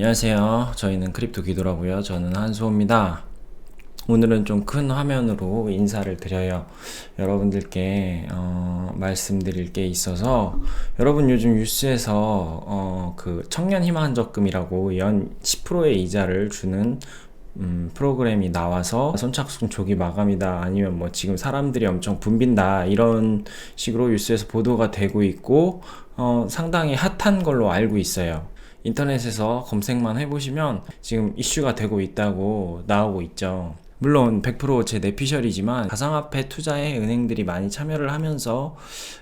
안녕하세요. 저희는 크립토 기도라고요. 저는 한수호입니다. 오늘은 좀 큰 화면으로 인사를 드려요. 여러분들께 말씀드릴 게 있어서, 여러분 요즘 뉴스에서 그 청년 희망 적금이라고 연 10%의 이자를 주는 프로그램이 나와서 선착순 조기 마감이다, 아니면 뭐 지금 사람들이 엄청 붐빈다, 이런 식으로 뉴스에서 보도가 되고 있고, 상당히 핫한 걸로 알고 있어요. 인터넷에서 검색만 해보시면 지금 이슈가 되고 있다고 나오고 있죠. 물론 100% 제 내피셜이지만 가상화폐 투자에 은행들이 많이 참여를 하면서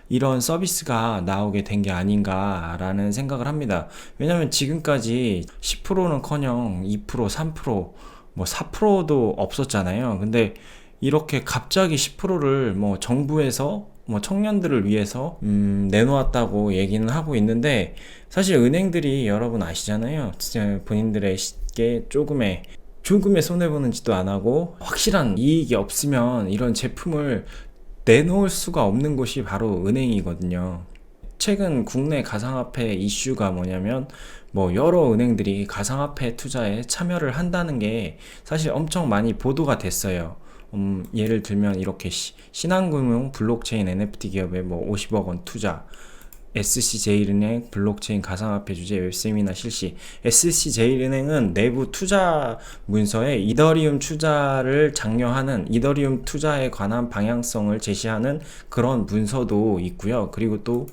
이런 서비스가 나오게 된 게 아닌가라는 생각을 합니다. 왜냐면 지금까지 10%는커녕 2%, 3%, 뭐 4%도 없었잖아요. 근데 이렇게 갑자기 10%를 뭐 정부에서 뭐 청년들을 위해서 내놓았다고 얘기는 하고 있는데, 사실 은행들이 여러분 아시잖아요. 진짜 본인들에게 조금의 손해보는 짓도 안 하고 확실한 이익이 없으면 이런 제품을 내놓을 수가 없는 곳이 바로 은행이거든요. 최근 국내 가상화폐 이슈가 뭐냐면, 뭐 여러 은행들이 가상화폐 투자에 참여를 한다는 게 사실 엄청 많이 보도가 됐어요. 예를 들면 이렇게 신한금융 블록체인 NFT 기업에 뭐 50억 원 투자, SC제일은행 블록체인 가상화폐 주제 웹세미나 실시. SC제일은행은 내부 투자 문서에 이더리움 투자를 장려하는, 이더리움 투자에 관한 방향성을 제시하는 그런 문서도 있고요. 그리고 또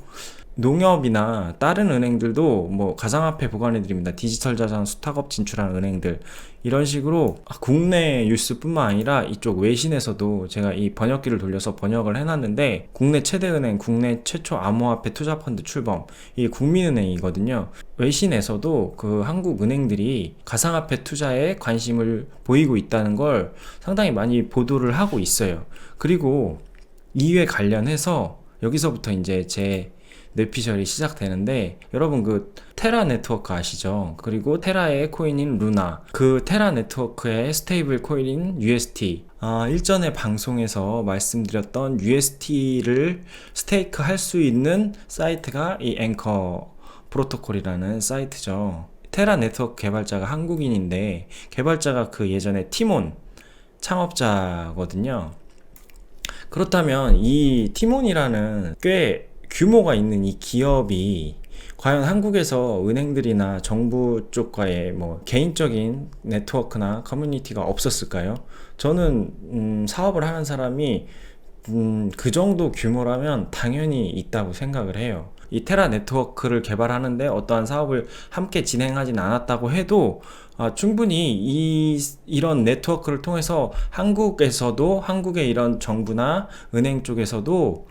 농협이나 다른 은행들도 뭐 가상화폐 보관해드립니다. 디지털 자산 스타트업 진출한 은행들, 이런 식으로 국내 뉴스뿐만 아니라 이쪽 외신에서도 제가 이 번역기를 돌려서 번역을 해놨는데, 국내 최대 은행, 국내 최초 암호화폐 투자펀드 출범, 이 국민은행이거든요. 외신에서도 그 한국 은행들이 가상화폐 투자에 관심을 보이고 있다는 걸 상당히 많이 보도를 하고 있어요. 그리고 이에 관련해서 여기서부터 이제 제 뇌피셜이 시작되는데, 여러분 그 테라 네트워크 아시죠? 그리고 테라의 코인인 루나, 그 테라 네트워크의 스테이블 코인인 UST, 일전에 방송에서 말씀드렸던 UST를 스테이크 할 수 있는 사이트가 이 앵커 프로토콜이라는 사이트죠. 테라 네트워크 개발자가 한국인인데, 개발자가 그 예전에 티몬 창업자거든요. 그렇다면 이 티몬이라는 꽤 규모가 있는 이 기업이 과연 한국에서 은행들이나 정부 쪽과의 뭐 개인적인 네트워크나 커뮤니티가 없었을까요? 저는 사업을 하는 사람이 그 정도 규모라면 당연히 있다고 생각을 해요. 이 테라 네트워크를 개발하는데 어떠한 사업을 함께 진행하진 않았다고 해도 충분히 이런 네트워크를 통해서 한국에서도, 한국의 이런 정부나 은행 쪽에서도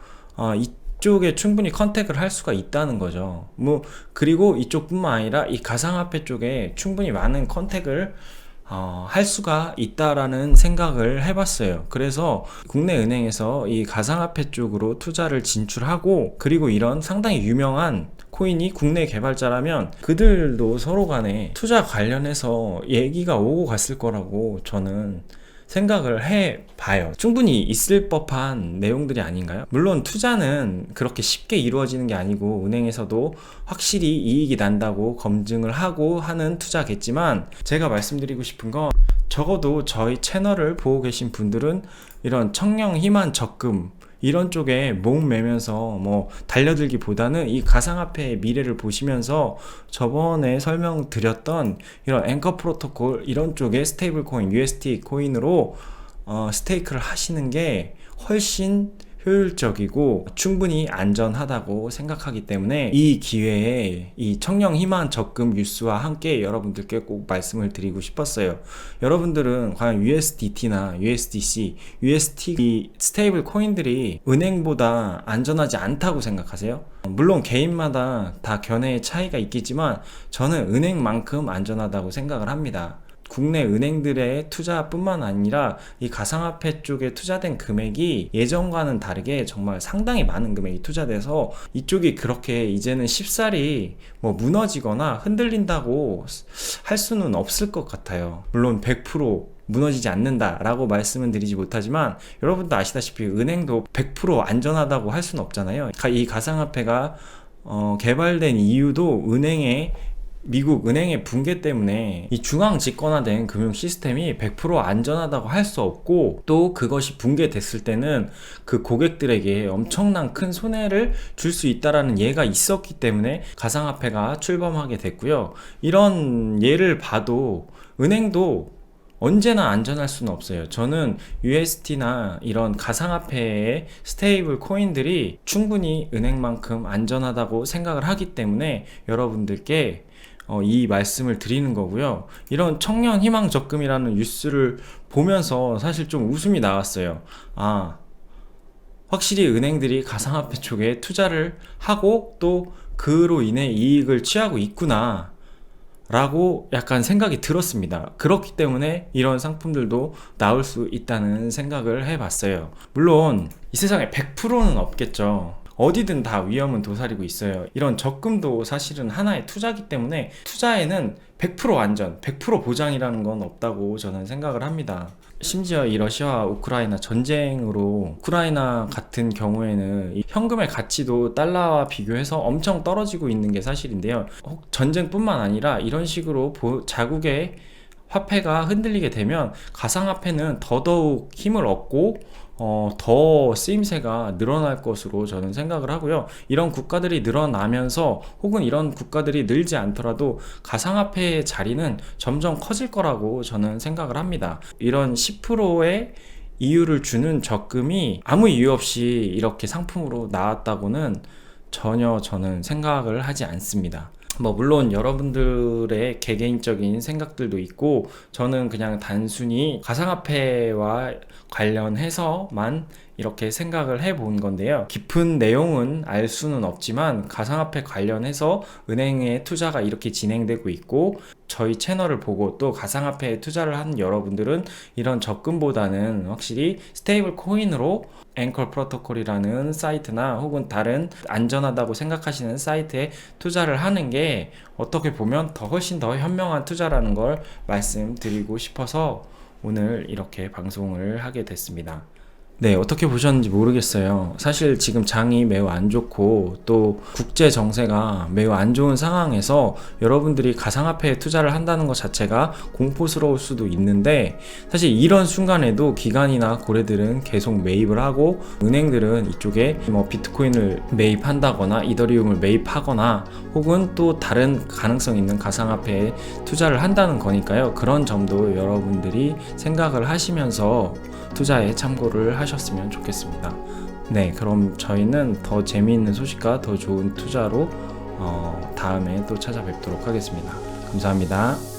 이쪽에 충분히 컨택을 할 수가 있다는 거죠. 뭐 그리고 이쪽뿐만 아니라 이 가상화폐 쪽에 충분히 많은 컨택을 할 수가 있다라는 생각을 해봤어요. 그래서 국내 은행에서 이 가상화폐 쪽으로 투자를 진출하고, 그리고 이런 상당히 유명한 코인이 국내 개발자라면 그들도 서로 간에 투자 관련해서 얘기가 오고 갔을 거라고 저는 생각을 해봐요. 충분히 있을 법한 내용들이 아닌가요? 물론 투자는 그렇게 쉽게 이루어지는 게 아니고 은행에서도 확실히 이익이 난다고 검증을 하고 하는 투자겠지만, 제가 말씀드리고 싶은 건 적어도 저희 채널을 보고 계신 분들은 이런 청년 희망 적금 이런 쪽에 목 매면서 뭐 달려들기보다는 이 가상화폐의 미래를 보시면서 저번에 설명드렸던 이런 앵커 프로토콜 이런 쪽에 스테이블 코인, UST 코인으로 스테이크를 하시는 게 훨씬 효율적이고 충분히 안전하다고 생각하기 때문에, 이 기회에 이 청년 희망 적금 뉴스와 함께 여러분들께 꼭 말씀을 드리고 싶었어요. 여러분들은 과연 USDT나 USDC, UST 이 스테이블 코인들이 은행보다 안전하지 않다고 생각하세요? 물론 개인마다 다 견해의 차이가 있겠지만 저는 은행만큼 안전하다고 생각을 합니다. 국내 은행들의 투자뿐만 아니라 이 가상화폐 쪽에 투자된 금액이 예전과는 다르게 정말 상당히 많은 금액이 투자돼서 이쪽이 그렇게 이제는 쉽사리 뭐 무너지거나 흔들린다고 할 수는 없을 것 같아요. 물론 100% 무너지지 않는다라고 말씀은 드리지 못하지만, 여러분도 아시다시피 은행도 100% 안전하다고 할 수는 없잖아요. 이 가상화폐가 개발된 이유도 미국 은행의 붕괴 때문에 이 중앙 집권화된 금융 시스템이 100% 안전하다고 할 수 없고, 또 그것이 붕괴됐을 때는 그 고객들에게 엄청난 큰 손해를 줄 수 있다라는 예가 있었기 때문에 가상화폐가 출범하게 됐고요. 이런 예를 봐도 은행도 언제나 안전할 수는 없어요. 저는 USD나 이런 가상화폐의 스테이블 코인들이 충분히 은행만큼 안전하다고 생각을 하기 때문에 여러분들께 이 말씀을 드리는 거고요. 이런 청년 희망 적금이라는 뉴스를 보면서 사실 좀 웃음이 나왔어요. 확실히 은행들이 가상화폐 쪽에 투자를 하고 또 그로 인해 이익을 취하고 있구나 라고 약간 생각이 들었습니다. 그렇기 때문에 이런 상품들도 나올 수 있다는 생각을 해봤어요. 물론 이 세상에 100%는 없겠죠. 어디든 다 위험은 도사리고 있어요. 이런 적금도 사실은 하나의 투자기 때문에 투자에는 100% 안전, 100% 보장이라는 건 없다고 저는 생각을 합니다. 심지어 이 러시아와 우크라이나 전쟁으로 우크라이나 같은 경우에는 이 현금의 가치도 달러와 비교해서 엄청 떨어지고 있는 게 사실인데요. 전쟁뿐만 아니라 이런 식으로 자국의 화폐가 흔들리게 되면 가상화폐는 더더욱 힘을 얻고 더 쓰임새가 늘어날 것으로 저는 생각을 하고요. 이런 국가들이 늘어나면서 혹은 이런 국가들이 늘지 않더라도 가상화폐의 자리는 점점 커질 거라고 저는 생각을 합니다. 이런 10%의 이유를 주는 적금이 아무 이유 없이 이렇게 상품으로 나왔다고는 전혀 저는 생각을 하지 않습니다. 물론 여러분들의 개개인적인 생각들도 있고, 저는 그냥 단순히 가상화폐와 관련해서만 이렇게 생각을 해본 건데요. 깊은 내용은 알 수는 없지만 가상화폐 관련해서 은행의 투자가 이렇게 진행되고 있고, 저희 채널을 보고 또 가상화폐에 투자를 하는 여러분들은 이런 적금보다는 확실히 스테이블 코인으로 앵커 프로토콜이라는 사이트나 혹은 다른 안전하다고 생각하시는 사이트에 투자를 하는 게 어떻게 보면 훨씬 더 현명한 투자라는 걸 말씀드리고 싶어서 오늘 이렇게 방송을 하게 됐습니다. 네, 어떻게 보셨는지 모르겠어요. 사실 지금 장이 매우 안 좋고 또 국제 정세가 매우 안 좋은 상황에서 여러분들이 가상화폐에 투자를 한다는 것 자체가 공포스러울 수도 있는데, 사실 이런 순간에도 기관이나 고래들은 계속 매입을 하고 은행들은 이쪽에 비트코인을 매입한다거나 이더리움을 매입하거나 혹은 또 다른 가능성 있는 가상화폐에 투자를 한다는 거니까요. 그런 점도 여러분들이 생각을 하시면서 투자에 참고를 하셨으면 좋겠습니다. 네, 그럼 저희는 더 재미있는 소식과 더 좋은 투자로 다음에 또 찾아뵙도록 하겠습니다. 감사합니다.